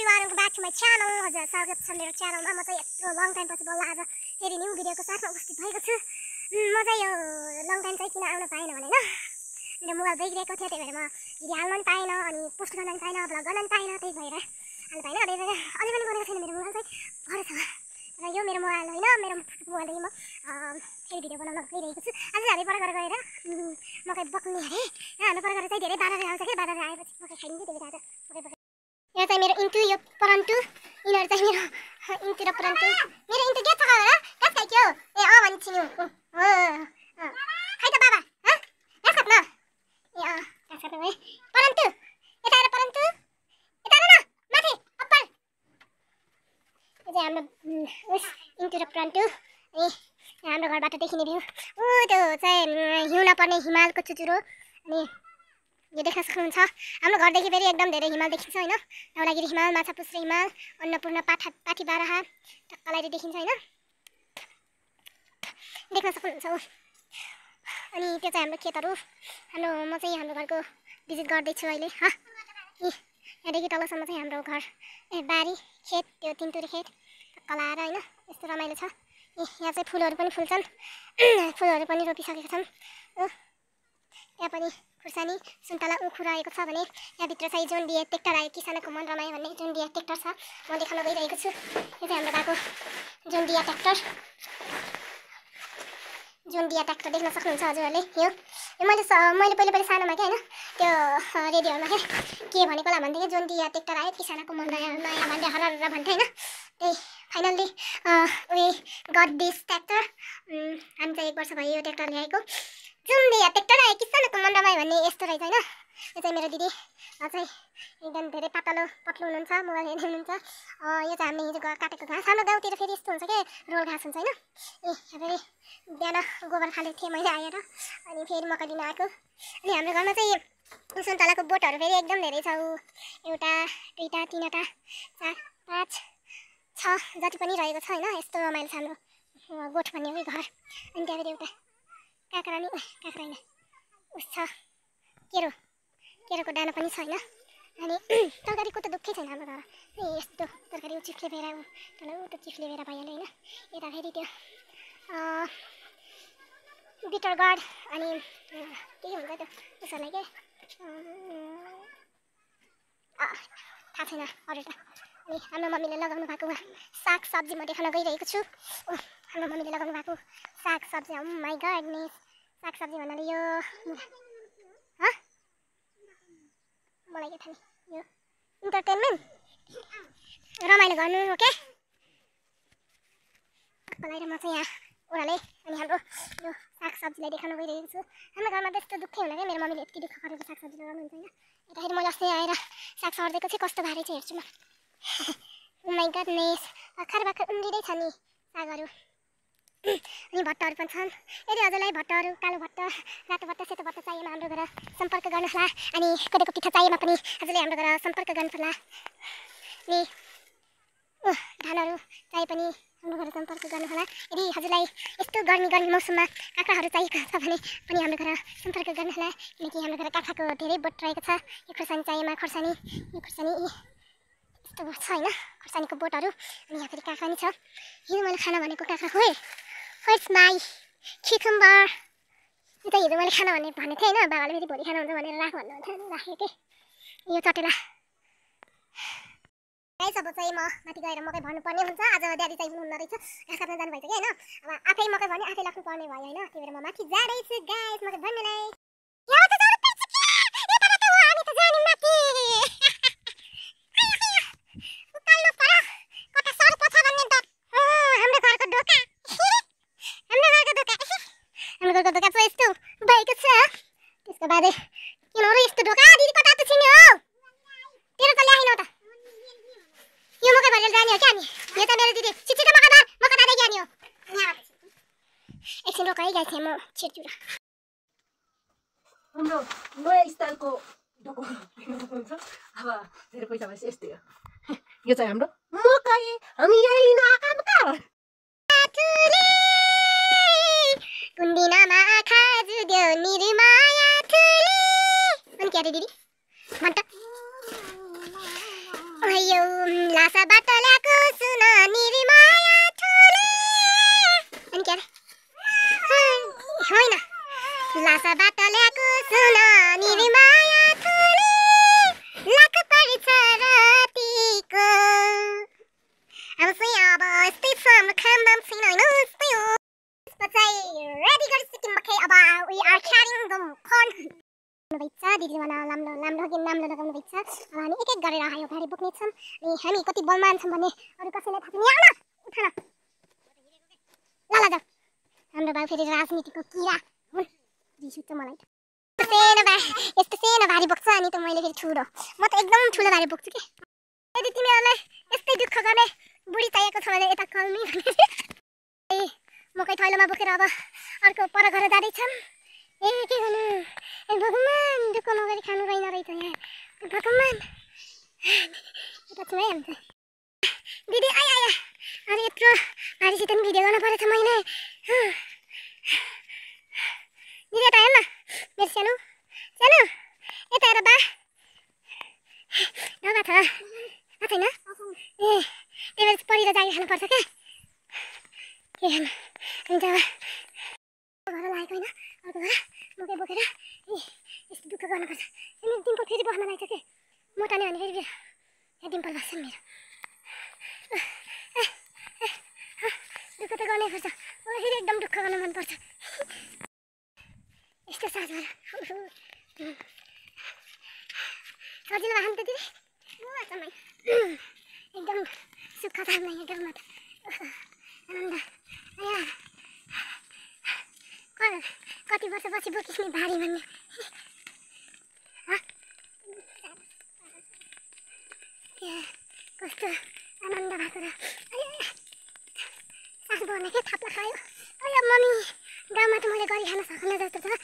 everyone, welcome back to my channel. हजुर स्वागत छ मेरो च्यानलमा। म चाहिँ यत्रो लङ टाइम पछि बल्ल आज फेरि न्यू भिडियोको साथमा उपस्थित भएको छु। म चाहिँ यो लङ टाइम चाहिँ किन आउन पाएन भने मेरो मोबाइल ब्रेकिरहेको थियो, त्यही भएर म भिडियो हाल्न पनि पाएन अनि पोस्ट गर्न पनि पाएन, भ्लग गर्न पनि पाएन, त्यही भएर हाल्न पाएन। त्यही भएर अझै पनि गरेको छैन, मेरो मोबाइल चाहिँ घर छ र यो मेरो मोबाइल होइन, मेरो मोबाइलदेखि म फेरि भिडियो बनाउन गइरहेको छु। आज हामी पर गएर मकै बक्ने अरे हाम्रो पर गएर चाहिँ धेरै बाँदर आउँछ के, बाँदर आएपछि मकै खाइन्छ, त्यही भएर आज यो चाहिँ मेरो इन्टु, यो परन्तु, यिनीहरू चाहिँ मेरो इन्टु र परन्तु। मेरो इन्टु के छ र कस खाइक्यो ए भन्छिनु खै त बाबा कस खाप्न ए कस खाप्न है परन्तु यता आएर परन्तु यता आएर न माथि अप्पर। यो चाहिँ हाम्रो उस इन्टु र परन्तु अनि हाम्रो घरबाट देखिने भ्यू त्यो चाहिँ हिउँ नपर्ने हिमालको चुचुरो। अनि यो देख्न सक्नुहुन्छ हाम्रो घरदेखि फेरि एकदम धेरै हिमाल देखिन्छ होइन, धौलागिरी हिमाल, माछापुच्छ्रे हिमाल, अन्नपूर्ण पाठी बाराहा टक्कलाई देखिन्छ होइन, देख्न सक्नुहुन्छ। अनि त्यो चाहिँ हाम्रो खेतहरू, म चाहिँ हाम्रो घरको भिजिट गर्दैछु अहिले। यहाँदेखि तलसम्म चाहिँ हाम्रो घर बारी खेत, त्यो तिनतुरे खेत टक्क लाएर होइन, यस्तो रमाइलो छ। यहाँ चाहिँ फुलहरू पनि फुल्छन्, फुलहरू पनि रोपिसकेका छन्। त्यहाँ पनि खुर्सानी सुन्तला उखु रहेको छ भने यहाँभित्र चाहिँ जोन डियर ट्र्याक्टर आयो, किसानको मन रमायो भन्ने जोन डियर ट्र्याक्टर छ, म देखाउन गइरहेको छु। यो चाहिँ हाम्रो गाएको John Deere tractor, John Deere tractor देख्न सक्नुहुन्छ हजुरहरूले। यो मैले पहिले सानोमा के होइन त्यो रेडियोमा के भनेको होला भन्थेँ कि जोन डियर ट्र्याक्टर आयो, किसानको मन नयाँ भन्दै हर भन्थ्यो होइन। त्यही finally we got this tractor. हामी चाहिँ 1 वर्ष भयो यो ट्र्याक्टर ल्याएको। जुन डियर ट्र्याक्टर आयो, किसानको मन रमायो भन्ने यस्तो रहेछ होइन। यो चाहिँ मेरो दिदी चाहिँ एकदम धेरै पत्लो हुनुहुन्छ, मोबाइल हेर्दै हुनुहुन्छ। यो चाहिँ हामीले हिजो काटेको घाँस, हाम्रो गाउँतिर फेरि यस्तो हुन्छ क्या, रोल घाँस हुन्छ होइन। फेरि बिहान गोबर फालेको थिएँ मैले आएर, अनि फेरि मकै दिन आएको। अनि हाम्रो घरमा चाहिँ सुन्तलाको बोटहरू फेरि एकदम धेरै छ, एउटा दुईवटा तिनवटा चार पाँच छ जति पनि रहेको छ होइन। यस्तो रमाइलो छ हाम्रो गोठ भन्ने हो घर। अनि त्यहाँ फेरि एउटा काँक्रा होइन उस छ केरोको डाँडा पनि छ होइन। अनि तरकारीको त दुःखै छैन हाम्रो घर, यस्तो तरकारी चिप्ले भेरा तल उतो चिप्ले भेरा भइहाल्यो होइन। यता फेरि त्यो बिटर गार्ड अनि के हुन्छ त्यो उसहरूलाई के थाहा छैन अरू त। अनि हाम्रो मम्मीले लगाउनु भएको साग सब्जी म देखाउन गइरहेको छु। हाम्रो मम्मीले लगाउनु भएको साग सब्जी, ओ माई गडनेस, साग सब्जी भन्नाले यो मलाई के थाहा नि, यो इन्टरटेनमेन्ट रमाइलो गर्नु हो क्या मलाई। म चाहिँ यहाँ ओह्रालै अनि हाम्रो यो साग सब्जीलाई देखाउन गइरहेको छु। हाम्रो घरमा त्यस्तो दुःखै हुन क्या, मेरो मम्मीले यति दुःख गरेर साग सब्जी लगाउनुहुन्छ होइन। यताखेरि मैले अस्ति आएर साग सर्दिएको चाहिँ कस्तो भारी चाहिँ हेर्छु म। ओ माई गडनेस, भर्खर उम्रिँदै छ नि सागहरू। अनि भट्टहरू पनि छन्। यदि हजुरलाई भट्टहरू, कालो भट्ट, रातो भट्ट, सेतो भट्ट चाहिएमा हाम्रो घर सम्पर्क गर्नुहोला। अनि कोदोको पिठा चाहिएमा पनि हजुरले हाम्रो घर सम्पर्क गर्नुहोला। अनि धानहरू चाहिए पनि हाम्रो घर सम्पर्क गर्नुहोला। यदि हजुरलाई यस्तो गर्मी मौसममा काँक्राहरू चाहिएको छ भने पनि हाम्रो घर सम्पर्क गर्नुहोला, किनकि हाम्रो घर काँक्राको धेरै बोट रहेको छ। यो खुर्सानी चाहिएमा खुर्सानी, यो खुर्सानी यस्तो छ होइन, खुर्सानीको बोटहरू। अनि यहाँ फेरि काँक्रा नि छ। हिजो मैले खाना भनेको काँक्रा खोइ इट्स माई cucumber। यो त हिजो मैले खाना भनेको थिएँ होइन, बाबाले फेरि भोलि खाना हुन्छ भनेर भन्नुहुन्थ्यो नि, राखेँ के यो चटेला। गाइस अब चाहिँ म माथि गएर मकै भन्नुपर्ने हुन्छ। आज ड्याडी चाहिँ हुनुहुन्न रहेछ, घाँस काट्न जानुभएछ कि होइन। अब आफै मकै भने आफै लाग्नु पर्ने भयो होइन, त्यही भएर म माथि जाँदैछु गाइस मकै भन्नलाई। हाम्रो घरको ढोका चाहिँ यस्तो भएको छ। त्यसको बादै किन हो र यस्तो ढोका? दिदी कता त छिन्यो हो, तेरो त ल्याएन त। यो मकै भरेर जाने हो क्या हामी। यो त मेरो दिदी छिटो मकै दादै जाने हो। एकछिन रोक है गाइस, म छिर्छु र। हाम्रो नयाँ स्टाइलको ढोका हुन्छ। अब धेरै पैसा भएपछि यस्तै हो। यो चाहिँ हाम्रो मकै, हामी यही लिन आएका कहाँ कुन्दिनामा खाजु देऊ निर्माया थुले। अनि क्या रे दिदी भन्छ अयो अब हामी एक एक गरेर आयो गाडी बोक्नेछौँ अनि हामी कति बलमान छौँ भन्ने अरू कसैलाई थाहा छैन। आउन उठ न ल ल जाऊ। हाम्रो बाउ फेरि राजनीतिको किरा हुन्। रिस उठ्छ मलाई त। यस्तो सानो भारी बोक्छ अनि त मैले फेरि ठुलो। म त एकदम ठुलो भारी बोक्छु कि। यदि तिमीहरूलाई यस्तै दुःख गर्ने बुढी चाहिएको छ भने यता कल्मी ए मकै थैलोमा बोकेर अब अर्को पर घर जाँदैछौँ। ए के गर्नु ए भगवान् दुःख नगरी खानु रहेन रहेछ यहाँ भगवान्। यता छु है हामी त। दिदी आइ आइ अरे यत्रो भारीसित पनि भिडियो गर्नु परेछ मैले। दिदी यता हेर्न मेरो सानो सानो यता हेर बा ढगा छ छैन ए त्यही भएर पढेर जागी खानुपर्छ क्या के खानु हुन्छ। अब घर लागेको होइन अर्को घर मकै बोकेर यस्तो दुःख गर्नुपर्छ। अनि डिम्पल फेरि बस्न लागेको के मोटाने भने फेरि यहाँ डिम्पल बस्छ मेरो। दुःख त गर्नैपर्छ फेरि एकदम दुःख गर्न मनपर्छ यस्तो साथ भएर सजिलो भए नि त दिदी एकदम सुख छ हामीलाई यहाँ गाउँमा त आनन्द। कति वर्षपछि बोकिस् नि भारी भन्ने कस्तो आनन्द भएको र सास भर्ने के थाप्ला खायो। अरे मम्मी गाउँमा त मैले गरी खान सक्ने जस्तो छ